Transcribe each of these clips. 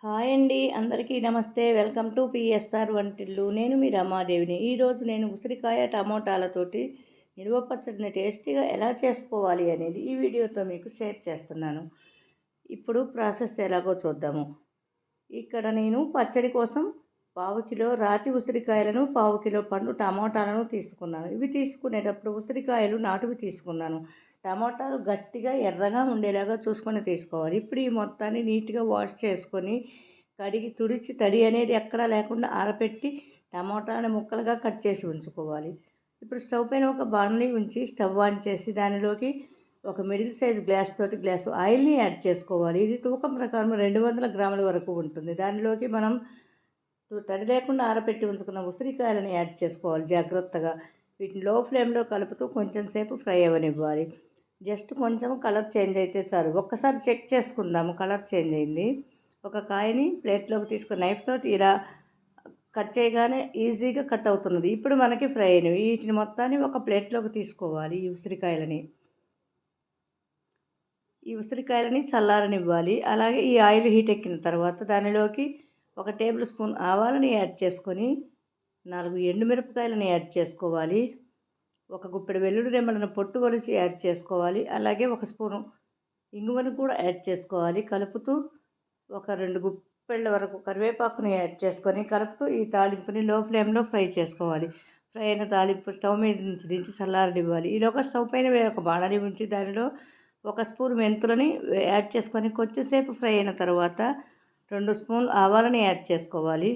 Hi అండి, అందరికీ నమస్తే. వెల్కమ్ టు పిఎస్ఆర్ వంటిల్లు. నేను మీ రమాదేవిని. ఈరోజు నేను ఉసిరికాయ టమోటాలతోటి నిల్వ పచ్చడిని టేస్టీగా ఎలా చేసుకోవాలి అనేది ఈ వీడియోతో మీకు షేర్ చేస్తున్నాను. ఇప్పుడు ప్రాసెస్ ఎలాగో చూద్దాము. ఇక్కడ నేను పచ్చడి కోసం 1/2 కిలో రాతి ఉసిరికాయలను, 1/2 కిలో పండు టమోటాలను తీసుకున్నాను. ఇవి తీసుకునేటప్పుడు ఉసిరికాయలు నాటువి తీసుకున్నాను. టమాటాలు గట్టిగా ఎర్రగా ఉండేలాగా చూసుకొని తీసుకోవాలి. ఇప్పుడు ఈ మొత్తాన్ని నీట్గా వాష్ చేసుకొని కడిగి తుడిచి తడి అనేది ఎక్కడా లేకుండా ఆరబెట్టి టమాటాని ముక్కలుగా కట్ చేసి ఉంచుకోవాలి. ఇప్పుడు స్టవ్ పైన ఒక బాణలి ఉంచి స్టవ్ ఆన్ చేసి దానిలోకి ఒక మిడిల్ సైజ్ గ్లాసు ఆయిల్ని యాడ్ చేసుకోవాలి. ఇది తూకం ప్రకారం 200 గ్రాముల వరకు ఉంటుంది. దానిలోకి మనం తడి లేకుండా ఆరబెట్టి ఉంచుకున్న ఉసిరికాయలను యాడ్ చేసుకోవాలి జాగ్రత్తగా. వీటిని లో ఫ్లేమ్లో కలుపుతూ కొంచెం సేపు ఫ్రై అవ్వనివ్వాలి. జస్ట్ కొంచెం కలర్ చేంజ్ అయితే చాలు. ఒక్కసారి చెక్ చేసుకుందాము. కలర్ చేంజ్ అయింది. ఒక కాయని ప్లేట్లోకి తీసుకుని నైఫ్ తోటి ఇలా కట్ చేయగానే ఈజీగా కట్ అవుతున్నది. ఇప్పుడు మనకి ఫ్రై అయినవి. వీటిని మొత్తాన్ని ఒక ప్లేట్లోకి తీసుకోవాలి. ఈ ఉసిరికాయలని చల్లారనివ్వాలి. అలాగే ఈ ఆయిల్ హీట్ ఎక్కిన తర్వాత దానిలోకి 1 టేబుల్ స్పూన్ ఆవాలని యాడ్ చేసుకొని 4 ఎండుమిరపకాయలని యాడ్ చేసుకోవాలి. 1 గుప్పెడు వెల్లుల్లి రెమ్మలను పొట్టు ఒలిచి యాడ్ చేసుకోవాలి. అలాగే 1 స్పూను ఇంగువను కూడా యాడ్ చేసుకోవాలి. కలుపుతూ ఒక 2 గుప్పెళ్ళ వరకు కరివేపాకుని యాడ్ చేసుకొని కలుపుతూ ఈ తాలింపుని లో ఫ్లేమ్లో ఫ్రై చేసుకోవాలి. ఫ్రై అయిన తాలింపు స్టవ్ మీద నుంచి దించి చల్లారనివ్వాలి. ఈలోగా స్టవ్ పైన ఒక బాణలి ఉంచి దానిలో 1 స్పూన్ మెంతులని యాడ్ చేసుకొని కొంచెంసేపు ఫ్రై అయిన తర్వాత 2 స్పూన్లు ఆవాలని యాడ్ చేసుకోవాలి.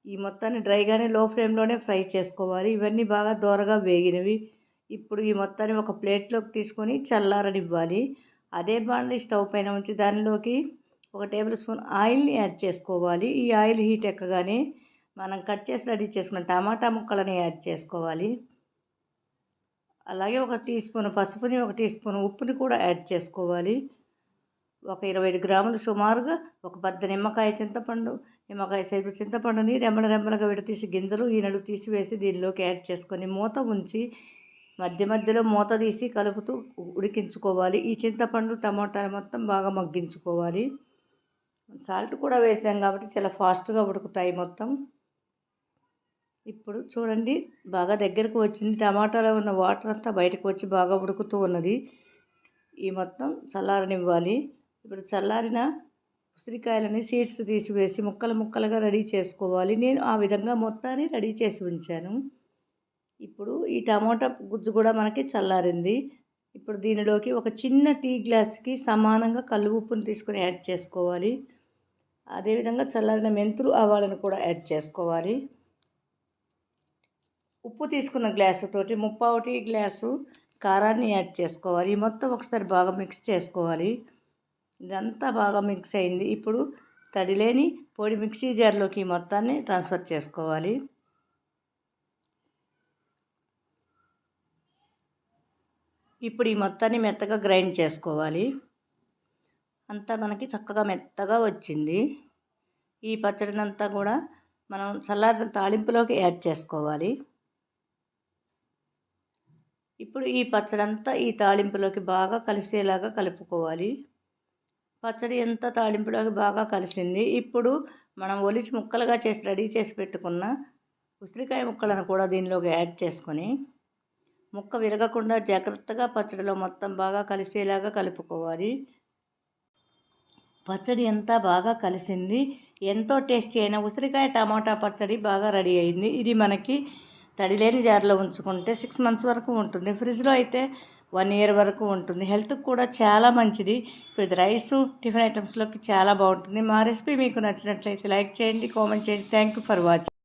ఈ మొత్తాన్ని డ్రైగానే లో ఫ్లేమ్లోనే ఫ్రై చేసుకోవాలి. ఇవన్నీ బాగా దోరగా వేగినవి. ఇప్పుడు ఈ మొత్తాన్ని ఒక ప్లేట్లోకి తీసుకొని చల్లారనివ్వాలి. అదే బాండ్లీ స్టవ్ పైన ఉంచి దానిలోకి 1 టేబుల్ స్పూన్ ఆయిల్ని యాడ్ చేసుకోవాలి. ఈ ఆయిల్ హీట్ ఎక్కగానే మనం కట్ చేసి రెడీ చేసుకున్న టమాటా ముక్కలని యాడ్ చేసుకోవాలి. అలాగే 1 టీ స్పూన్ పసుపుని, 1 టీ స్పూన్ ఉప్పుని కూడా యాడ్ చేసుకోవాలి. ఒక 25 గ్రాములు సుమారుగా ఒక పెద్ద నిమ్మకాయ సైజు చింతపండుని రెమ్మలుగా విడతీసి గింజలు ఈనెలు తీసివేసి దీనిలోకి యాడ్ చేసుకొని మూత ఉంచి మధ్యలో మూత తీసి కలుపుతూ ఉడికించుకోవాలి. ఈ చింతపండు టమాటాలు మొత్తం బాగా మగ్గించుకోవాలి. సాల్ట్ కూడా వేసాం కాబట్టి చాలా ఫాస్ట్గా ఉడుకుతాయి మొత్తం. ఇప్పుడు చూడండి, బాగా దగ్గరకు వచ్చింది. టమాటాలో ఉన్న వాటర్ అంతా బయటకు వచ్చి బాగా ఉడుకుతూ ఉన్నది. ఈ మొత్తం చల్లారనివ్వాలి. ఇప్పుడు చల్లారిన ఉసిరికాయలని సీడ్స్ తీసివేసి ముక్కలుగా రెడీ చేసుకోవాలి. నేను ఆ విధంగా మొత్తాన్ని రెడీ చేసి ఉంచాను. ఇప్పుడు ఈ టమాటా గుజ్జు కూడా మనకి చల్లారింది. ఇప్పుడు దీనిలోకి ఒక చిన్న టీ గ్లాస్కి సమానంగా కల్లు ఉప్పుని తీసుకొని యాడ్ చేసుకోవాలి. అదేవిధంగా చల్లారిన మెంతులు, ఆవాలను కూడా యాడ్ చేసుకోవాలి. ఉప్పు తీసుకున్న గ్లాసుతోటి 3/4 టీ గ్లాసు కారాన్ని యాడ్ చేసుకోవాలి. ఈ మొత్తం ఒకసారి బాగా మిక్స్ చేసుకోవాలి. ఇదంతా బాగా మిక్స్ అయింది. ఇప్పుడు తడిలేని పొడి మిక్సీ జార్లోకి మొత్తాన్ని ట్రాన్స్ఫర్ చేసుకోవాలి. ఇప్పుడు ఈ మొత్తాన్ని మెత్తగా గ్రైండ్ చేసుకోవాలి. అంతా మనకి చక్కగా మెత్తగా వచ్చింది. ఈ పచ్చడినంతా కూడా మనం చల్లారిన తాలింపులోకి యాడ్ చేసుకోవాలి. ఇప్పుడు ఈ పచ్చడంతా ఈ తాలింపులోకి బాగా కలిసేలాగా కలుపుకోవాలి. పచ్చడి ఎంత తాలింపులోకి బాగా కలిసింది. ఇప్పుడు మనం ఒలిచి ముక్కలుగా చేసి రెడీ చేసి పెట్టుకున్న ఉసిరికాయ ముక్కలను కూడా దీనిలోకి యాడ్ చేసుకొని ముక్క విరగకుండా జాగ్రత్తగా పచ్చడిలో మొత్తం బాగా కలిసేలాగా కలుపుకోవాలి. పచ్చడి ఎంత బాగా కలిసింది. ఎంతో టేస్టీ అయిన ఉసిరికాయ టమాటా పచ్చడి బాగా రెడీ అయింది. ఇది మనకి తడిలేని జార్లో ఉంచుకుంటే 6 months వరకు ఉంటుంది. ఫ్రిడ్జ్లో అయితే 1 year వరకు ఉంటుంది. హెల్త్కి కూడా చాలా మంచిది. ఇప్పుడు ఇది రైసు, టిఫిన్ ఐటమ్స్లోకి చాలా బాగుంటుంది. మా రెసిపీ మీకు నచ్చినట్లయితే లైక్ చేయండి, కామెంట్ చేయండి. Thank you for watching.